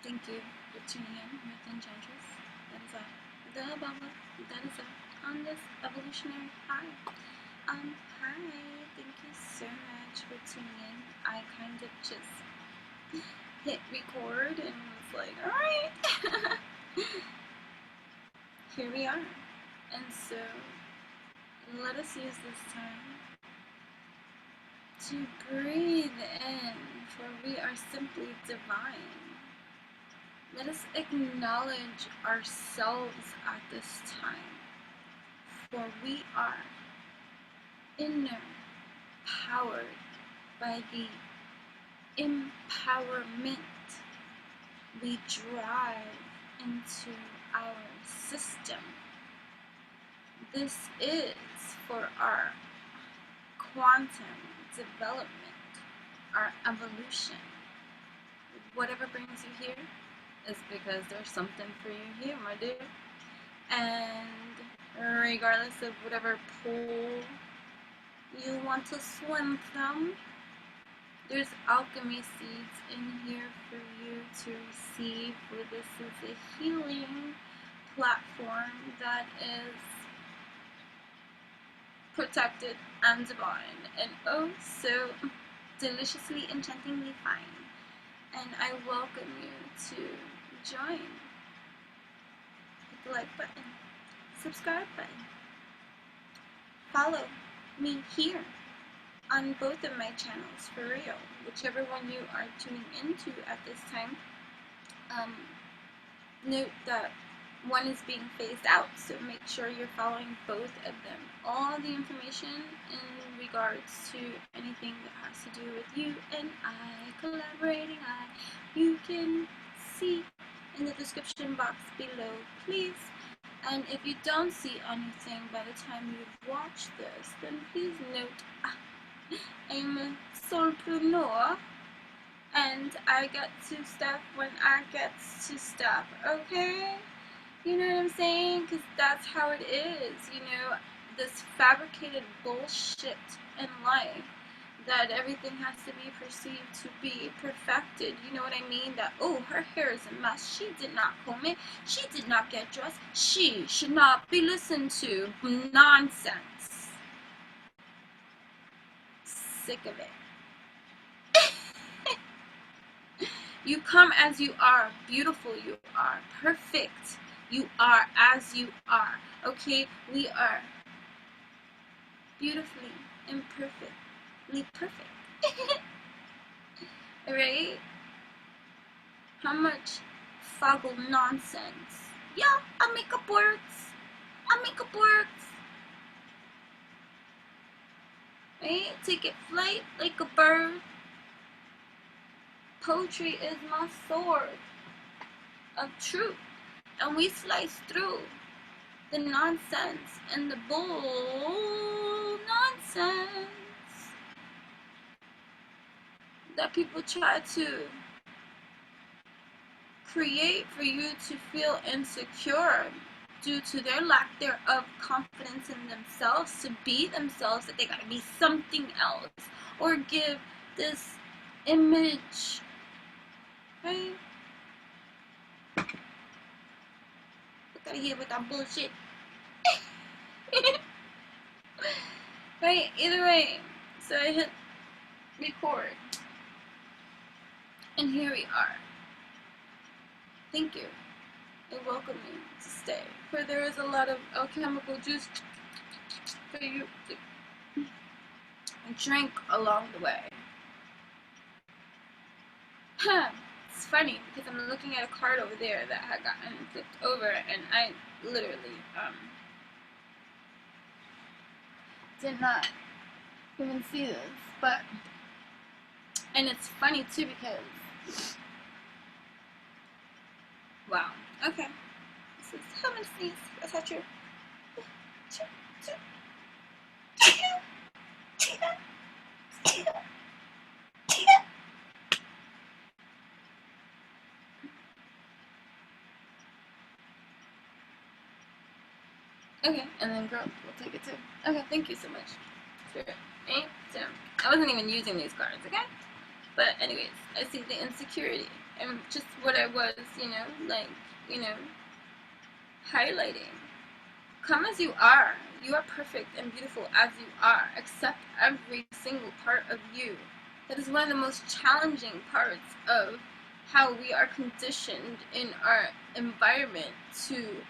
Thank you for tuning in with Enchantress. That is all. The Baba. That is all. On this evolutionary high. Hi. Thank you so much for tuning in. I kind of just hit record and was like, alright. Here we are. And so, let us use this time to breathe in, for we are simply divine. Let us acknowledge ourselves at this time, for we are inner powered by the empowerment we drive into our system. This is for our quantum development, our evolution. Whatever brings you here is because there's something for you here, my dear. And regardless of whatever pool you want to swim from, there's alchemy seeds in here for you to receive. For this is a healing platform that is protected and divine, and oh so deliciously, enchantingly fine. And I welcome you to join. Hit the like button, subscribe button, follow me here on both of my channels, for real, whichever one you are tuning into at this time. Note that one is being phased out, so make sure you're following both of them. All the information in regards to anything that has to do with you and I, collaborating you can see in the description box below, please. And if you don't see anything by the time you've watched this, then please note I'm a solopreneur, and I get to stuff when I get to stuff, okay? You know what I'm saying? Because that's how it is, you know, this fabricated bullshit in life, that everything has to be perceived to be perfected, you know what I mean? That, oh, her hair is a mess, she did not comb it, she did not get dressed, she should not be listened to. Nonsense. Sick of it. You come as you are, beautiful you are, perfect you are as you are, okay? We are beautifully imperfectly perfect. Alright? How much foggle nonsense? Yeah, our makeup works. Our makeup works. Right? Take it flight like a bird. Poetry is my sword of truth, and we slice through the nonsense and the bull nonsense that people try to create for you to feel insecure due to their lack thereof confidence in themselves, to be themselves, that they gotta be something else or give this image, right? Look out of here with that bullshit. Right, either way, so I hit record, and here we are. Thank you. I welcome you to stay, for there is a lot of alchemical juice for you to drink along the way. It's funny because I'm looking at a card over there that had gotten flipped over, and I literally did not even see this, but, and it's funny too because, wow, okay, this is heaven sneeze, that's not true. Okay, and then girl, we'll take it too. Okay, thank you so much. Spirit. So, I wasn't even using these cards, okay? But anyways, I see the insecurity. and just what I was, like, you know, highlighting. Come as you are. You are perfect and beautiful as you are. Accept every single part of you. That is one of the most challenging parts of how we are conditioned in our environment to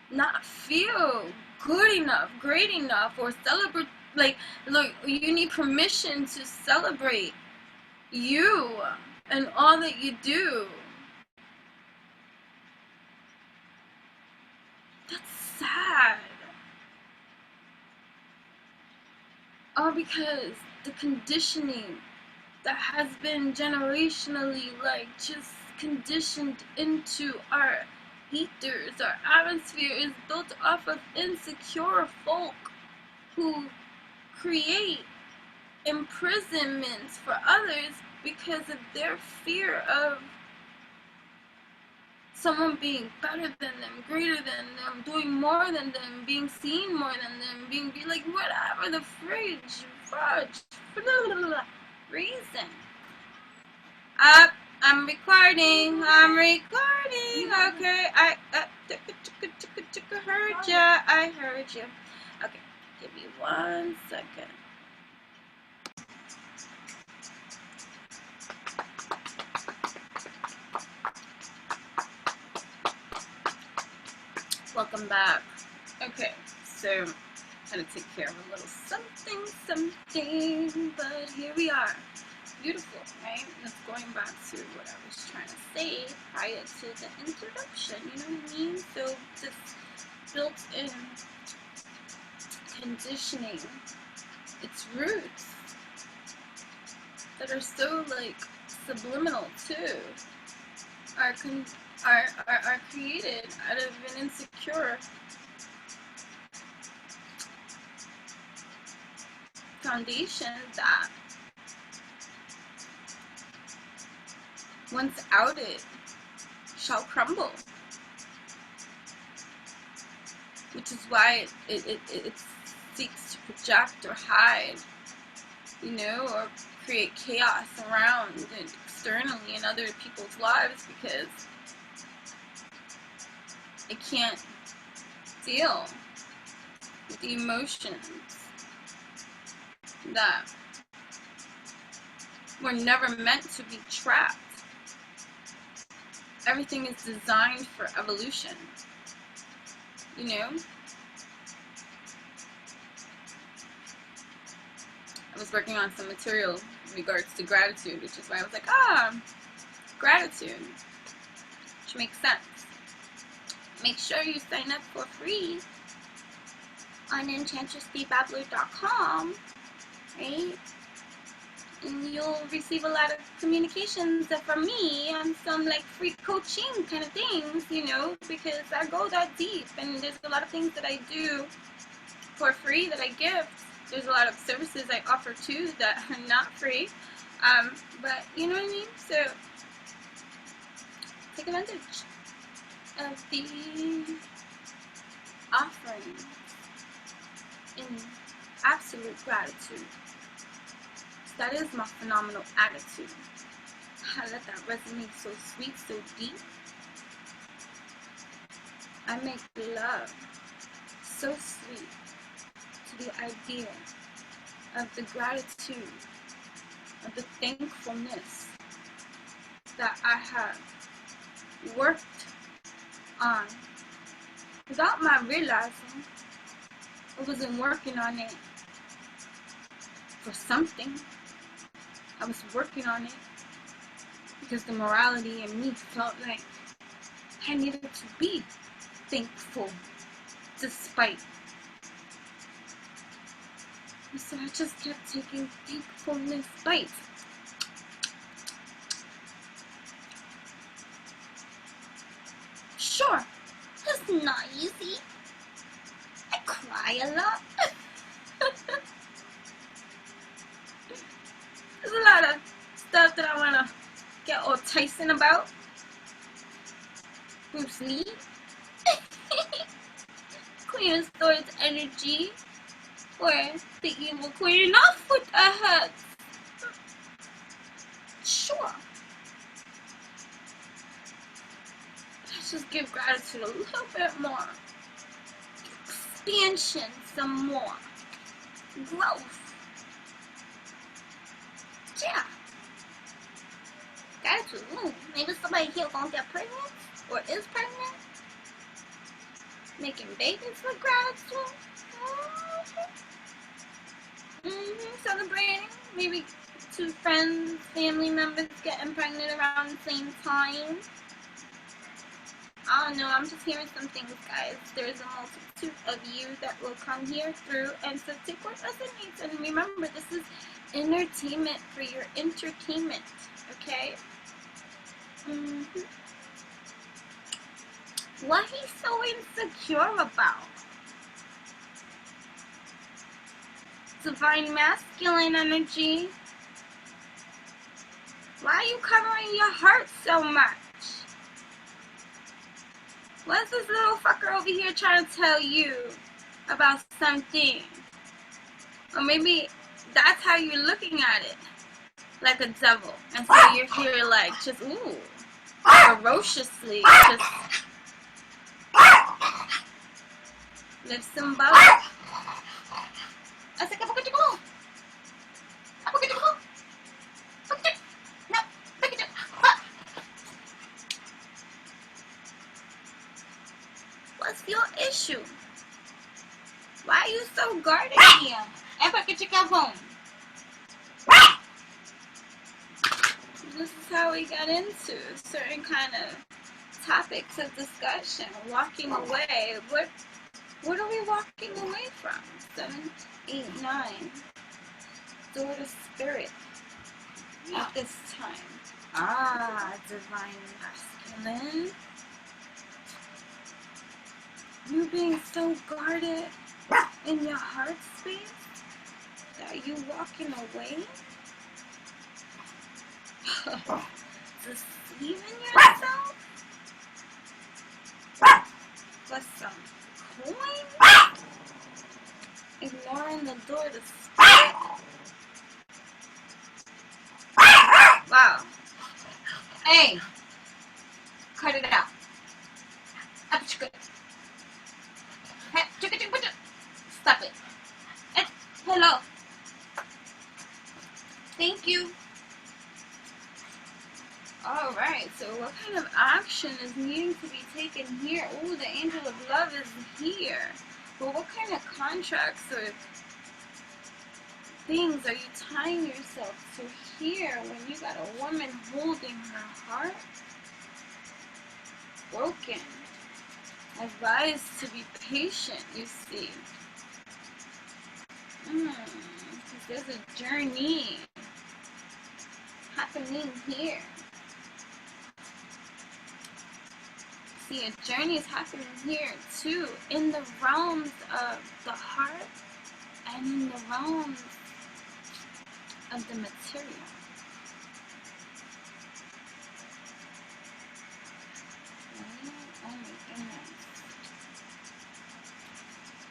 not feel good enough, great enough, or celebrate. Like, look, you need permission to celebrate you and all that you do. That's sad. All because the conditioning that has been generationally, like, just conditioned into our ethers, our atmosphere, is built off of insecure folk who create imprisonments for others because of their fear of someone being better than them, greater than them, doing more than them, being seen more than them, being like whatever the fudge reason. I'm recording. Okay, I heard ya. I heard you. Okay, give me 1 second. Welcome back. Okay, so I'm gonna take care of a little something, but here we are. Beautiful, right? That's going back to what I was trying to say prior to the introduction, you know what I mean? So this built-in conditioning, its roots that are so, like, subliminal too, are created out of an insecure foundation that, once outed, shall crumble. Which is why it seeks to project or hide, or create chaos around and externally in other people's lives, because it can't deal with the emotions that were never meant to be trapped. Everything is designed for evolution, I was working on some material in regards to gratitude, which is why I was like, gratitude, which makes sense. Make sure you sign up for free on enchantressthebabbler.com, right? And you'll receive a lot of communications from me on some, like, free coaching kind of things, because I go that deep, and there's a lot of things that I do for free that I give. There's a lot of services I offer too that are not free, but you know what I mean? So take advantage of the offering in absolute gratitude. That is my phenomenal attitude. I let that resonate so sweet, so deep. I make love so sweet to the idea of the gratitude, of the thankfulness that I have worked on without my realizing I wasn't working on it for something. I was working on it because the morality in me felt like I needed to be thankful despite. And so I just kept taking thankfulness bites. Sure, it's not easy. I cry a lot. There's a lot of stuff that I want to get all Tyson about. Bruce Lee. Queen of Swords energy. Or the evil queen off with a head. Sure. let's just give gratitude a little bit more. Expansion some more. Growth. Yeah. Gratitude. Maybe somebody here gonna get pregnant or is pregnant. Making babies with gratitude. Celebrating. Maybe 2 friends, family members getting pregnant around the same time. I don't know, I'm just hearing some things, guys. There's a multitude of you that will come here through, and so take what resonates. And remember, this is entertainment for your entertainment, okay? What he's so insecure about? Divine masculine energy. Why are you covering your heart so much? What's this little fucker over here trying to tell you about something? Or maybe that's how you're looking at it, like a devil. And so you're here like just, ferociously, just lift some bubble. What's your issue? Why are you so guarded here? This is how we got into certain kind of topics of discussion. Walking away. What are we walking away from? 7, 8, 9. Door to spirit at this time. Divine masculine. You being so guarded in your heart space that you walking away? Deceiving yourself? For some coin? Ignoring the door to spirit? Wow. Hey! Cut it out. Stop it. Hello. Thank you. Alright, so what kind of action is needing to be taken here? Ooh, the angel of love is here. But what kind of contracts or things are you tying yourself to here when you got a woman holding her heart? Broken. Advised to be patient, you see. Because there's a journey happening here. See, a journey is happening here too, in the realms of the heart and in the realms of the material. Oh my goodness.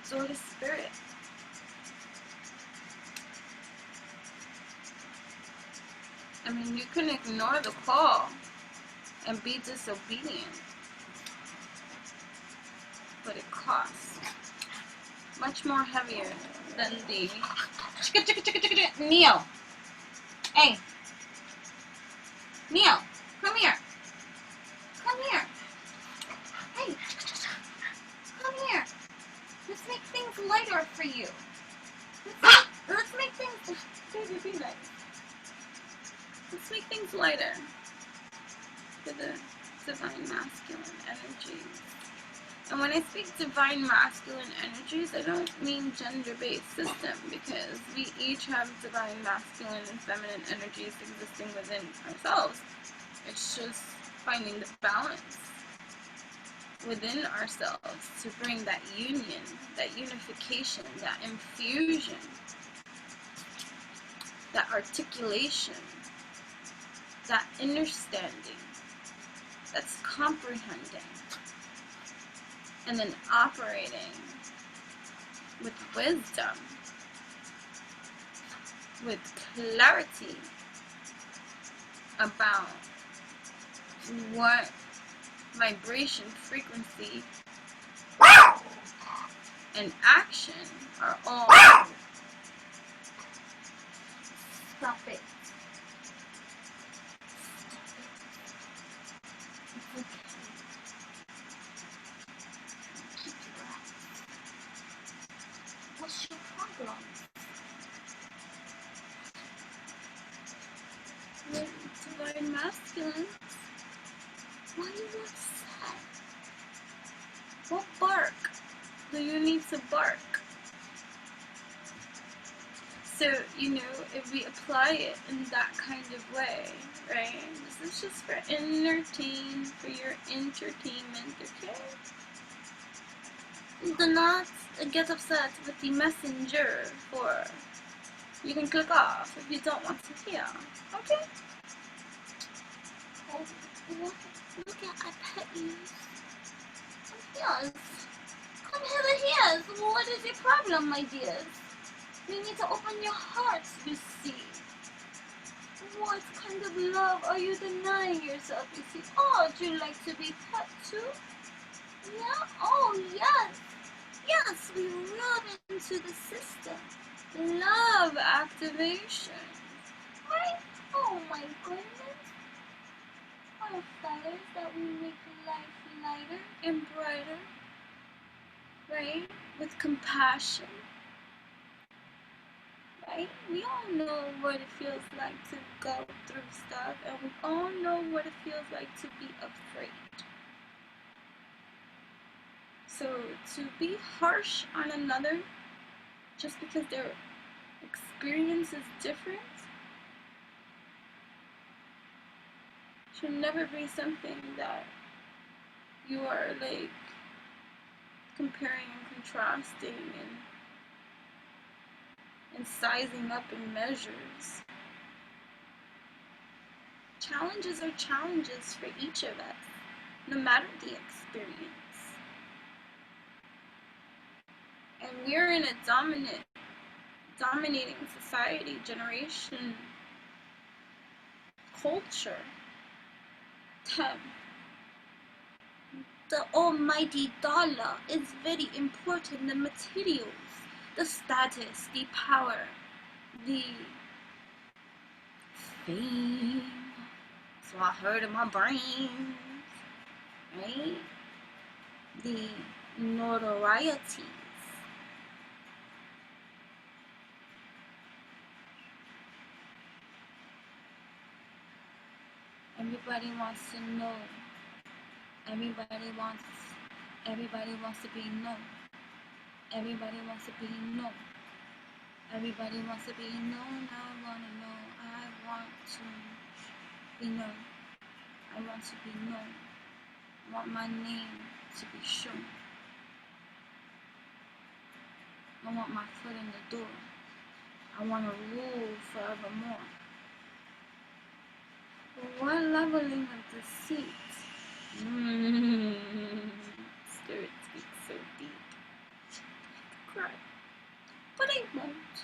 Sword of spirit. I mean, you can ignore the call and be disobedient, but it costs much more heavier than the Neo. Hey, Neo, come here. Come here. Hey, come here. Let's make things lighter for you. Let's make things. Baby, be nice. Let's make things lighter for the divine masculine energies. And when I speak divine masculine energies, I don't mean gender-based system, because we each have divine masculine and feminine energies existing within ourselves. It's just finding the balance within ourselves to bring that union, that unification, that infusion, that articulation, that understanding, that's comprehending, and then operating with wisdom, with clarity about what vibration, frequency, and action are all... Stop it. It's okay. Keep your eyes. What's your problem? Divine masculine. Why are you upset? What bark do you need to bark? So, you know, if we apply it in that kind of way, right? This is just for for your entertainment, okay? Do not get upset with the messenger, for you can click off if you don't want to hear, okay? Oh, look at I pet you. Come here. Come here. What is your problem, my dears? You need to open your hearts, you see. What kind of love are you denying yourself, you see? Oh, do you like to be pet too? Yeah? Oh, yes. Yes, we rub into the system. Love activation. Right? Oh my goodness. Our feathers that we make life lighter and brighter. Right? With compassion. Right? We all know what it feels like to go through stuff, and we all know what it feels like to be afraid. So to be harsh on another just because their experience is different should never be something that you are like comparing and contrasting and sizing up in measures. Challenges are challenges for each of us, no matter the experience. And we're in a dominating society, generation, culture. The almighty dollar is very important. The materials, the status, the power, the fame. So I heard in my brain, right? The notorieties. Everybody wants to know. Everybody wants to be known. Everybody wants to be known. Everybody wants to be known. I want to know. I want to be known. I want to be known. I want my name to be shown. I want my foot in the door. I want to rule forevermore. But what leveling of deceit? Spirit speaks so deep. I could cry, but I won't.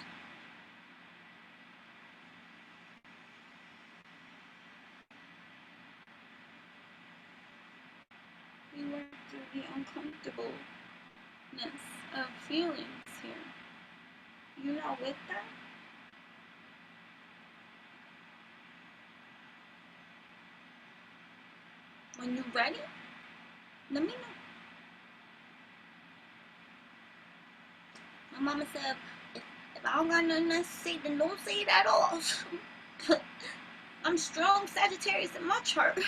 We work through the uncomfortableness of feelings here. You not with that? When you're ready, let me know. My mama said, if I don't got nothing to say, then don't say it at all. I'm strong Sagittarius in my chart.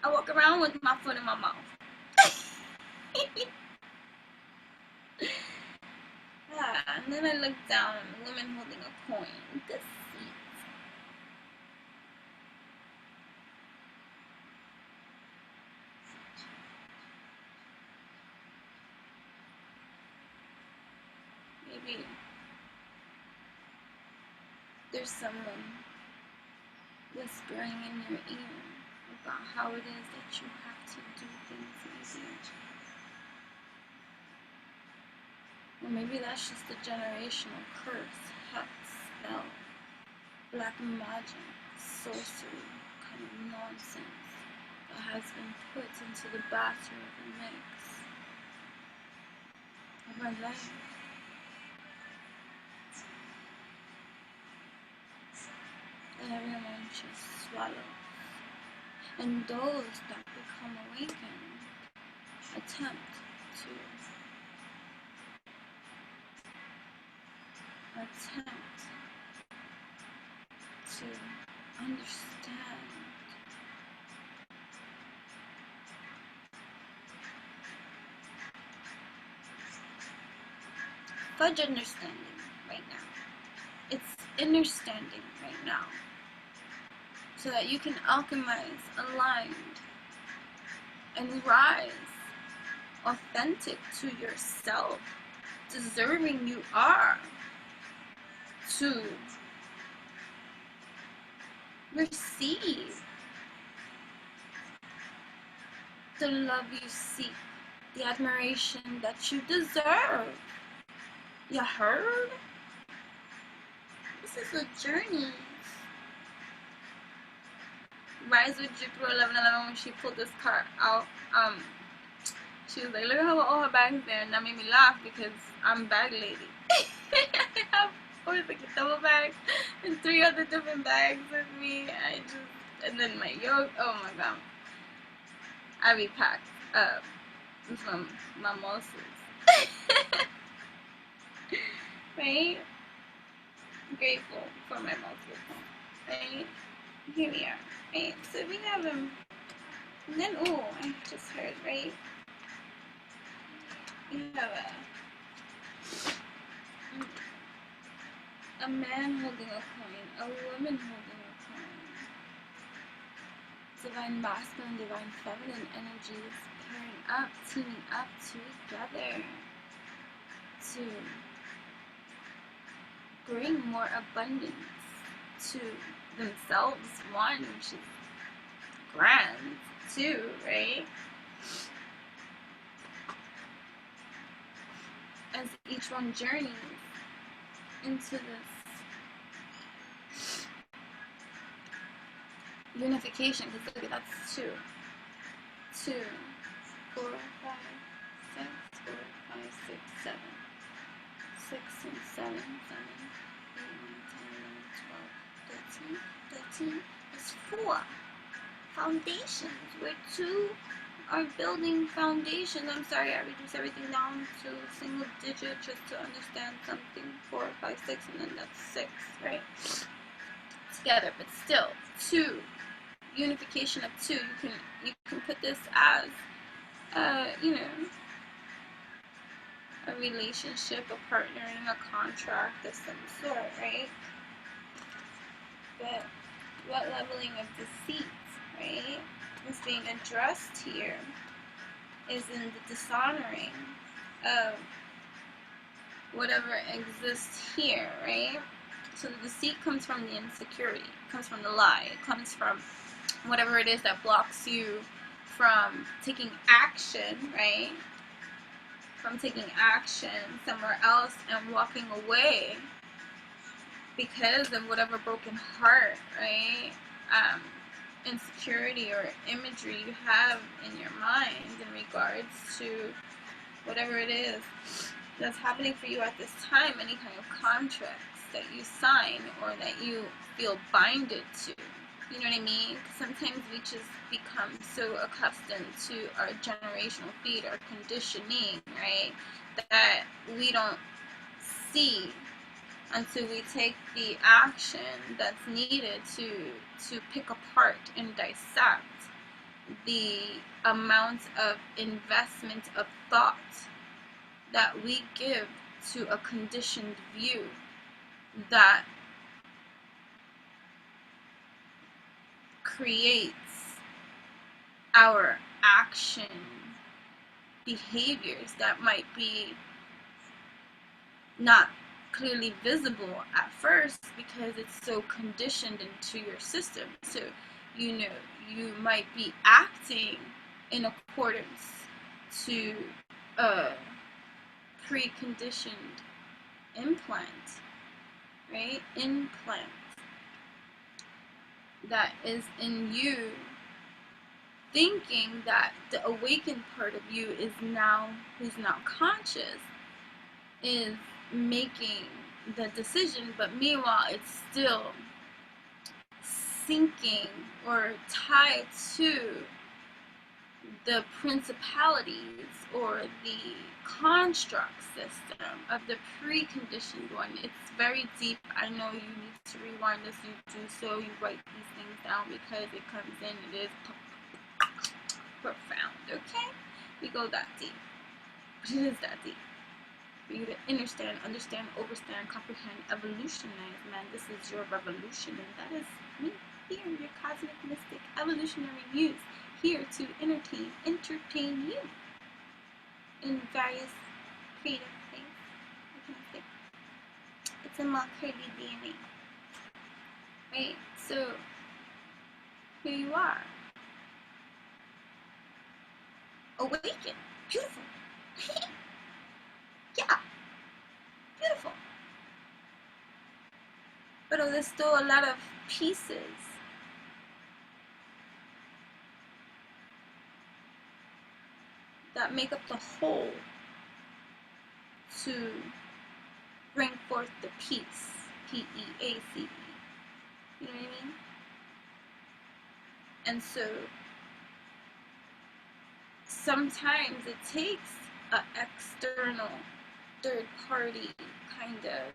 I walk around with my foot in my mouth. And then I look down and a woman holding a coin. Deceit. Maybe there's someone whispering in your ear about how it is that you have to do things easier. Or maybe that's just a generational curse, hex, spell, black magic, sorcery kind of nonsense that has been put into the batter of the mix of our life. And everyone just swallows. And those that become awakened attempt to understand fudge understanding right now. It's understanding right now. So that you can alchemize aligned and rise authentic to yourself, deserving you are to receive the love you seek, the admiration that you deserve. You heard? This is a journey. Rise with Jupiter 1111, when she pulled this card out, she was like, look at how all her bags there, and that made me laugh because I'm bag lady. I have 4 double bags and 3 other different bags with me. And then my yoke, oh my god. I be packed up from my muscles. Right? Grateful for my muscles. Right? Here we are. Right? So we have them. And then, oh, I just heard, right? We have a man holding a coin, a woman holding a coin. Divine masculine, divine feminine energies pairing up, teaming up together to bring more abundance to themselves. 1, which is grand. 2, right? As each one journeys into this unification, because look, that's 2, 4, 5, 6, 4, 5, 6, 7, 6 and 7, 7, 8, 9, 10, 11, 12, 13 is 4 foundations, where 2 are building foundations. I'm sorry, I reduced everything down to single digit just to understand something. 4, 5, 6, and then that's 6, right? Together, but still 2. Unification of 2. You can put this as you know, a relationship, a partnering, a contract of some sort, right? But what leveling of deceit, right, is being addressed here is in the dishonoring of whatever exists here, right? So the deceit comes from the insecurity, comes from the lie, it comes from whatever it is that blocks you from taking action, right? From taking action somewhere else and walking away because of whatever broken heart, right? Insecurity or imagery you have in your mind in regards to whatever it is that's happening for you at this time, any kind of contracts that you sign or that you feel binded to. You know what I mean? Sometimes we just become so accustomed to our generational feed, our conditioning, right? That we don't see until we take the action that's needed to pick apart and dissect the amount of investment of thought that we give to a conditioned view that creates our action behaviors that might be not clearly visible at first because it's so conditioned into your system. So, you know, you might be acting in accordance to a preconditioned implant, right? Implant. that is in you, thinking that the awakened part of you is now, who's now conscious, is making the decision, but meanwhile it's still sinking or tied to the principalities or the construct system of the preconditioned one. It's very deep. I know you need to rewind this. You do so. You write these things down because it comes in. It is profound. Okay, we go that deep. But it is that deep for you to understand, overstand, comprehend, evolutionize. Man, this is your revolution, and that is me here, your cosmic mystic evolutionary muse, here to entertain you in various creative things. What can I say? It's in my crazy DNA. Right? So here you are. Awaken. Beautiful. Yeah. Beautiful. But there's still a lot of pieces that make up the whole to bring forth the peace. P-E-A-C-E. You know what I mean? And so sometimes it takes an external third party kind of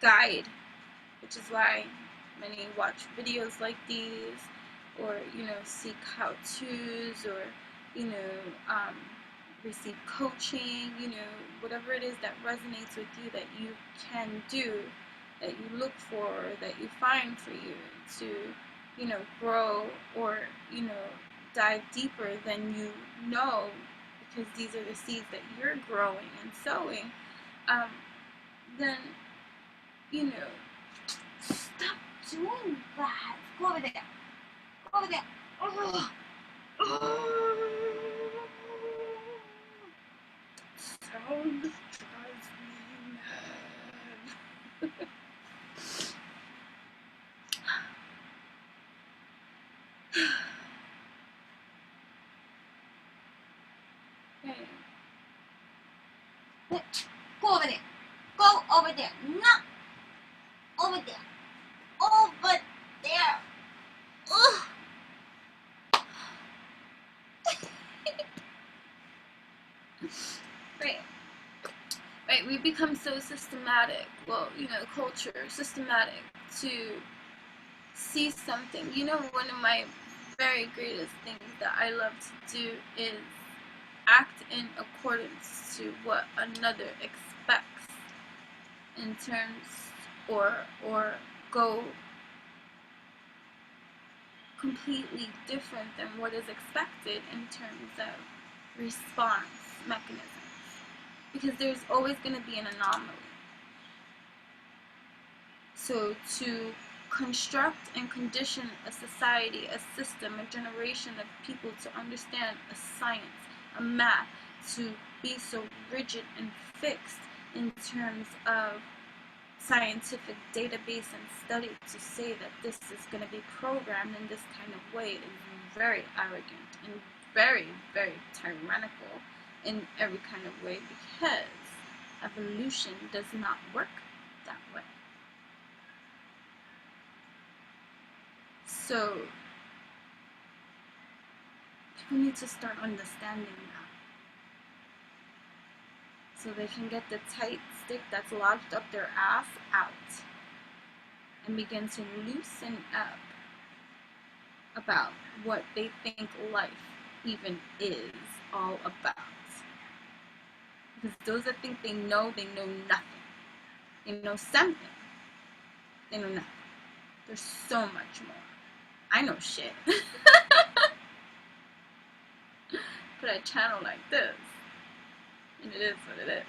guide, which is why many watch videos like these, or seek how-tos, or receive coaching, whatever it is that resonates with you, that you can do, that you look for, that you find for you to grow, or dive deeper than because these are the seeds that you're growing and sowing, then stop doing that. Go over there. Go over there. Oh. Sound drives me mad. Okay. Go over there. Go over there. No. Over there. Over there. Ugh. Right, we become so systematic, culture, systematic to see something. One of my very greatest things that I love to do is act in accordance to what another expects in terms, or go completely different than what is expected in terms of response mechanisms. Because there's always going to be an anomaly. So to construct and condition a society, a system, a generation of people to understand a science, a math, to be so rigid and fixed in terms of scientific database and study, to say that this is going to be programmed in this kind of way is very arrogant and very, very tyrannical in every kind of way, because evolution does not work that way. So people need to start understanding that, so they can get the tight stick that's locked up their ass out and begin to loosen up about what they think life even is all about. Because those that think they know nothing. They know something. They know nothing. There's so much more. I know shit. But I channel like this, and it is what it is.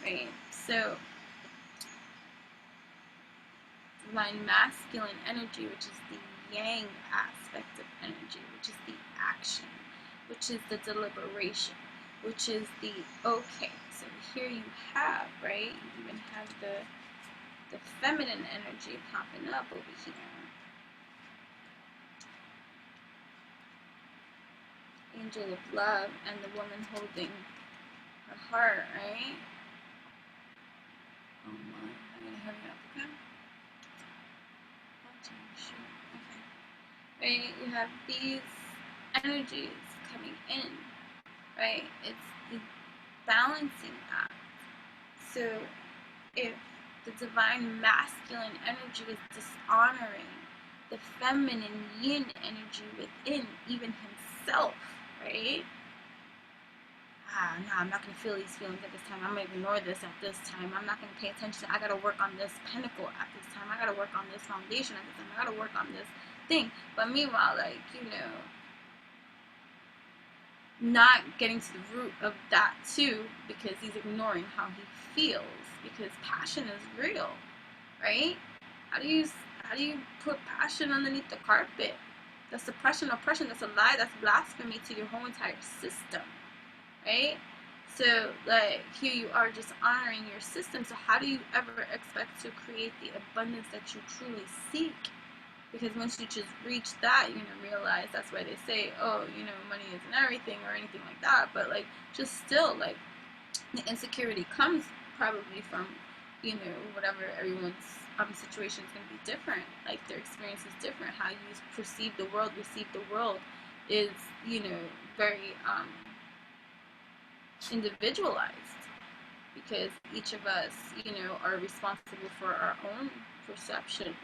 Right? So, divine masculine energy, which is the yang aspect of energy, which is the action, which is the deliberation, which is the okay. So here you have, right? You even have the the feminine energy popping up over here. Angel of love and the woman holding her heart, right? Oh my, I'm gonna hurry up, okay? Okay. Right, you have these energies coming in, right? It's the balancing act. So if the divine masculine energy is dishonoring the feminine yin energy within even himself, right? No, I'm not going to feel these feelings at this time. I'm going to ignore this at this time. I'm not going to pay attention. I got to work on this pinnacle at this time. I got to work on this foundation at this time. I got to work on this thing. But meanwhile, like, not getting to the root of that too, because he's ignoring how he feels, because passion is real, right? How do you put passion underneath the carpet? That's suppression, oppression, that's a lie, that's blasphemy to your whole entire system, right? So, like, here you are just honoring your system. So how do you ever expect to create the abundance that you truly seek? Because once you just reach that, you're going to realize, that's why they say, oh, money isn't everything or anything like that. But, like, just still, like, the insecurity comes probably from, whatever everyone's situation is going to be different. Like, their experience is different. How you perceive the world, receive the world is, very individualized. Because each of us, are responsible for our own perceptions.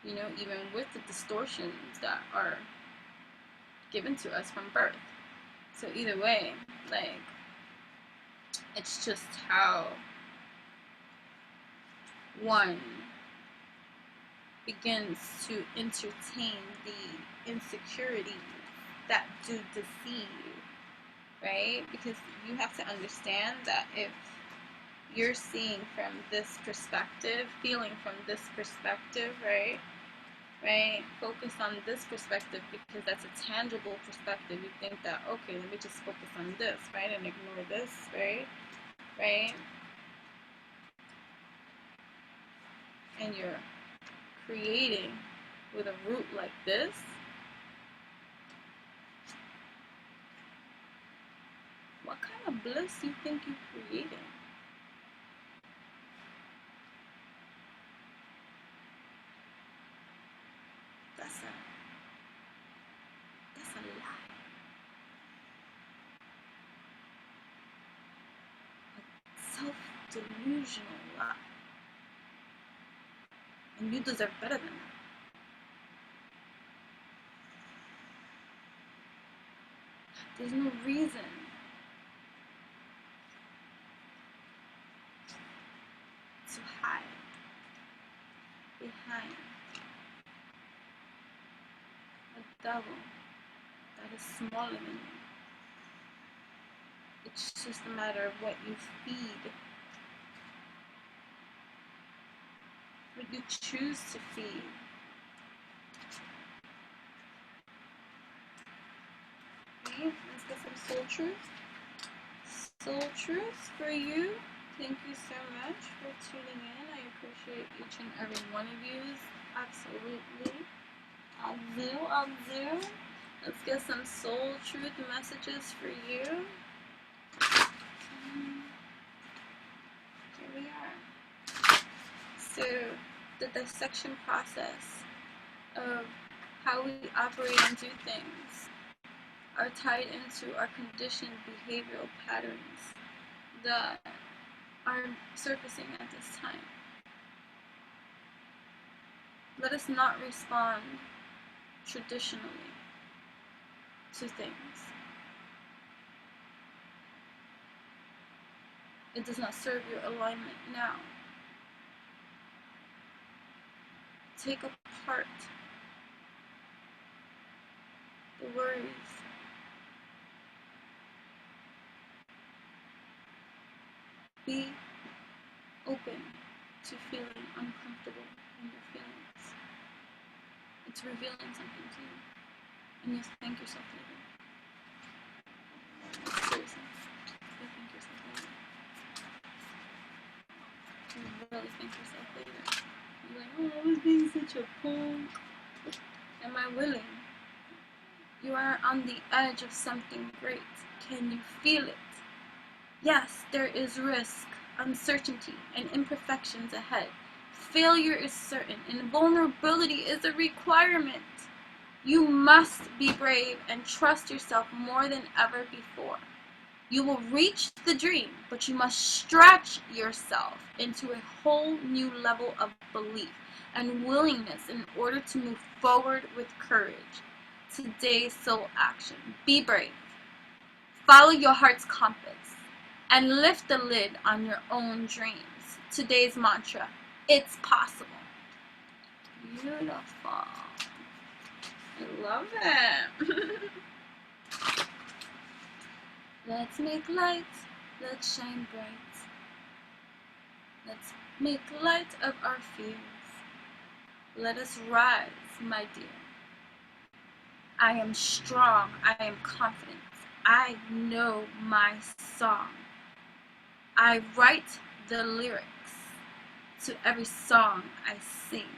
Even with the distortions that are given to us from birth. So either way, like, it's just how one begins to entertain the insecurities that do deceive, right? Because you have to understand that if you're seeing from this perspective, feeling from this perspective, right? Focus on this perspective because that's a tangible perspective. You think that, okay, let me just focus on this, right? And ignore this, right? And you're creating with a root like this. What kind of bliss you think you're creating? That's a lie. A self-delusional lie. And you deserve better than that. There's no reason to hide behind a devil that is smaller than you. It's just a matter of what you feed, what you choose to feed. Okay, let's get some soul truth. Soul truth for you. Thank you so much for tuning in. I appreciate each and every one of you. Absolutely. I'll do. Let's get some soul truth messages for you. Here we are. So, the dissection process of how we operate and do things are tied into our conditioned behavioral patterns that are surfacing at this time. Let us not respond traditionally to things. It does not serve your alignment now. Take apart the worries. Be open to feeling uncomfortable in your feelings. It's revealing something to you. And you thank yourself later. Seriously. You thank yourself later. really spank yourself later. You're like, oh, I was being such a punk. Am I willing? You are on the edge of something great. Can you feel it? Yes, there is risk, uncertainty, and imperfections ahead. Failure is certain, and vulnerability is a requirement. You must be brave and trust yourself more than ever before. You will reach the dream, but you must stretch yourself into a whole new level of belief and willingness in order to move forward with courage. Today's soul action. Be brave. Follow your heart's compass and lift the lid on your own dreams. Today's mantra. It's possible. Beautiful. I love it. Let's make light. Let's shine bright. Let's make light of our fears. Let us rise, my dear. I am strong. I am confident. I know my song. I write the lyrics to every song I sing.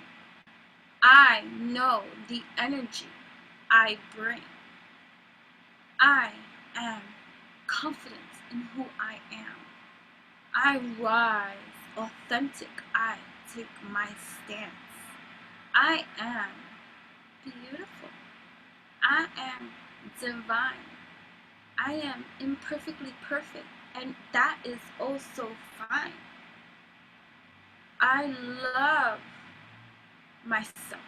I know the energy I bring. I am confident in who I am. I rise authentic. I take my stance. I am beautiful. I am divine. I am imperfectly perfect, and that is also fine. I love myself.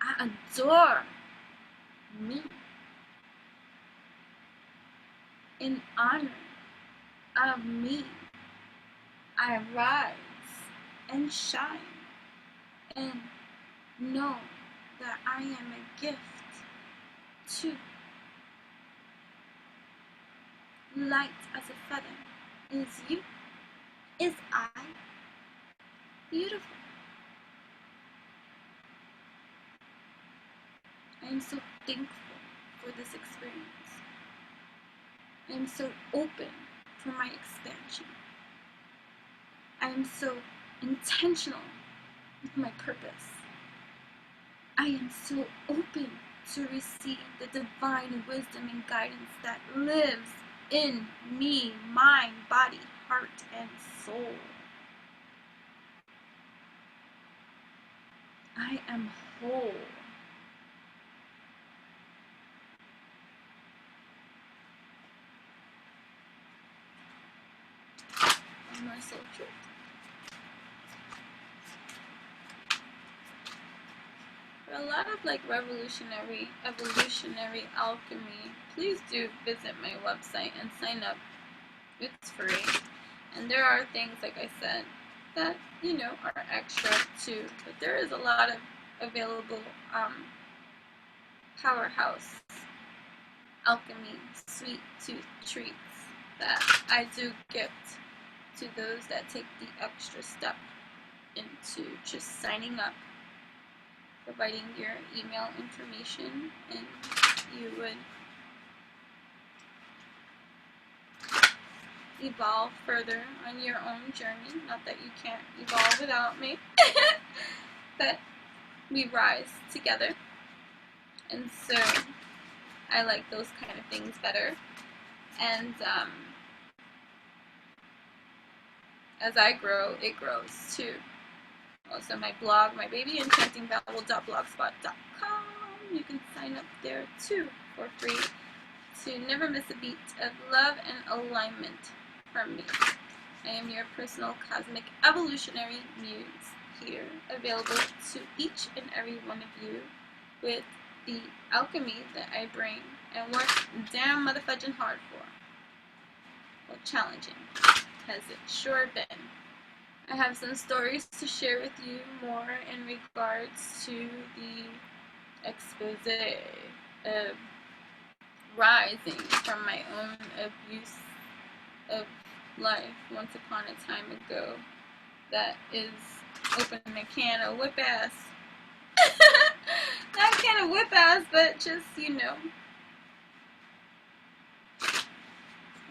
I adore me. In honor of me, I rise and shine and know that I am a gift too. Light as a feather is you, is I, beautiful. I am so thankful for this experience. I am so open for my expansion. I am so intentional with my purpose. I am so open to receive the divine wisdom and guidance that lives in me, mind, body, heart, and soul. I am whole. One more soul truth. For a lot of like revolutionary, evolutionary alchemy, please do visit my website and sign up. It's free. And there are things, like I said, that, you know, are extra too. But there is a lot of available powerhouse alchemy sweet tooth treats that I do gift to those that take the extra step into just signing up, providing your email information, and you would evolve further on your own journey. Not that you can't evolve without me, but we rise together. And so I like those kind of things better. And as I grow, it grows too. Also, my blog, my babyenchantingbabble.blogspot.com. You can sign up there too for free to never miss a beat of love and alignment from me. I am your personal cosmic evolutionary muse here, available to each and every one of you with the alchemy that I bring and work damn motherfudging hard for. Well, challenging has it sure been. I have some stories to share with you more in regards to the expose of rising from my own abuse of life once upon a time ago. That is opening a can of whip ass. Not a can of whip ass, but just, you know,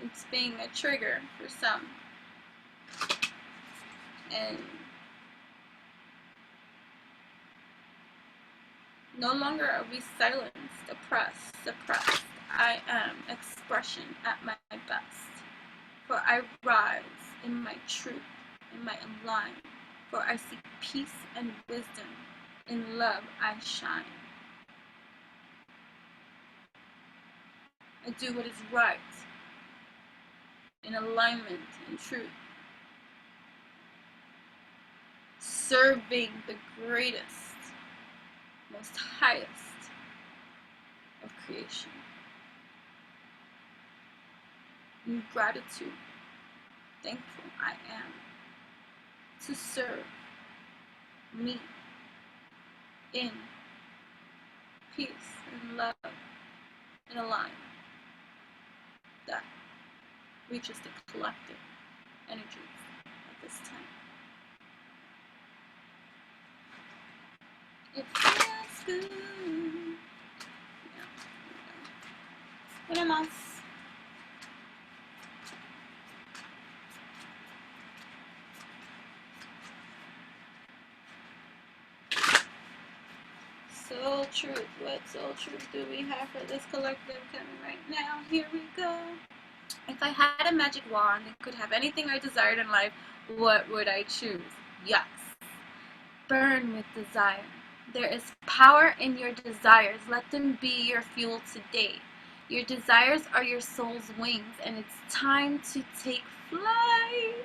it's being a trigger for some. And no longer are we silenced, oppressed, suppressed. I am expression at my best. For I rise in my truth, in my line. For I seek peace and wisdom. In love I shine. I do what is right, in alignment and truth. Serving the greatest, most highest of creation. In gratitude, thankful I am to serve me in peace and love and alignment that reaches the collective energies at this time. It feels good. Yeah. What else? Soul truth. What soul truth do we have for this collective coming right now? Here we go. If I had a magic wand and could have anything I desired in life, what would I choose? Yes. Burn with desire. There is power in your desires. Let them be your fuel today. Your desires are your soul's wings, and it's time to take flight.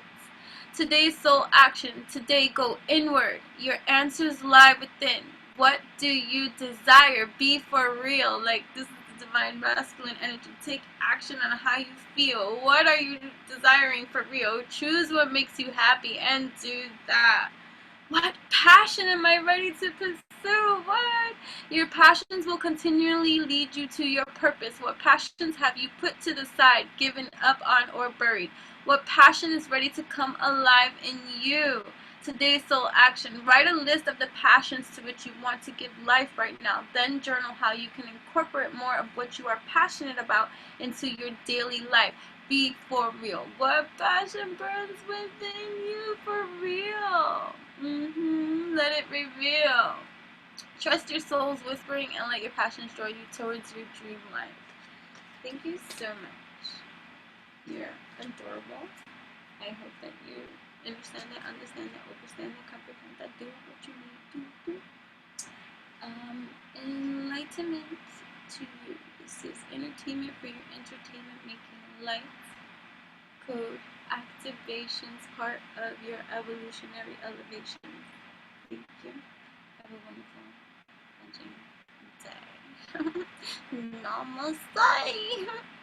Today's soul action. Today go inward. Your answers lie within. What do you desire? Be for real. Like, this is the divine masculine energy. Take action on how you feel. What are you desiring for real? Choose what makes you happy and do that. What passion am I ready to pursue? What? Your passions will continually lead you to your purpose. What passions have you put to the side, given up on, or buried? What passion is ready to come alive in you? Today's soul action. Write a list of the passions to which you want to give life right now. Then journal how you can incorporate more of what you are passionate about into your daily life. Be for real. What passion burns within you for real? Let it reveal. Trust your soul's whispering and let your passions draw you towards your dream life. Thank you so much. You're adorable. I hope that you understand that, overstand that, comprehend that, do what you need to do. Enlightenment to you. This is entertainment for your entertainment making life. Code activations, part of your evolutionary elevation. Thank you. Have a wonderful day. Namaste.